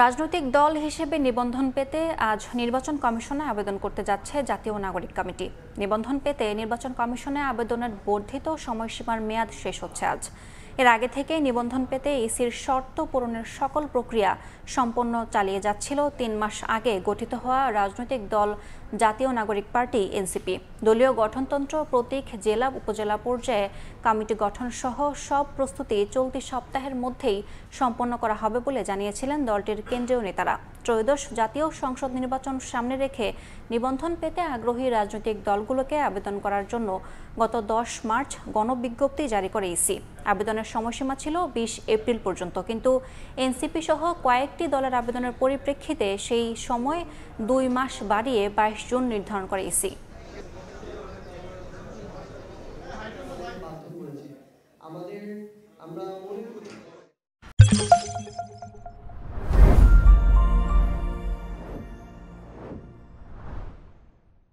রাজনৈতিক দল হিসেবে নিবন্ধন পেতে আজ নির্বাচন কমিশনে আবেদন করতে যাচ্ছে জাতীয় নাগরিক কমিটি। নিবন্ধন পেতে নির্বাচন কমিশনে আবেদনের বর্ধিত সময়সীমার মেয়াদ শেষ হচ্ছে আজ। এর আগে থেকেই নিবন্ধন পেতে ইসির শর্ত পূরণের সকল প্রক্রিয়া সম্পন্ন চালিয়ে যাচ্ছিল ৩ মাস আগে গঠিত হওয়া রাজনৈতিক দল জাতীয় নাগরিক পার্টি এনসিপি। দলীয় গঠনতন্ত্র, প্রতীক, জেলা উপজেলা পর্যায়ে কমিটি গঠন সহ সব প্রস্তুতি চলতি সপ্তাহের মধ্যেই সম্পন্ন করা হবে বলে জানিয়েছিলেন দলটির কেন্দ্রীয় নেতারা। ত্রয়োদশ জাতীয় সংসদ নির্বাচন সামনে রেখে নিবন্ধন পেতে আগ্রহী রাজনৈতিক দলগুলোকে আবেদন করার জন্য গত ১০ মার্চ গণবিজ্ঞপ্তি জারি করে ইসি। আবেদনের সময়সীমা ছিল ২০ এপ্রিল পর্যন্ত, কিন্তু এনসিপি সহ কয়েকটি দলের আবেদনের পরিপ্রেক্ষিতে সেই সময় ২ মাস বাড়িয়ে ২২ জুন নির্ধারণ করে ইসি। আমরা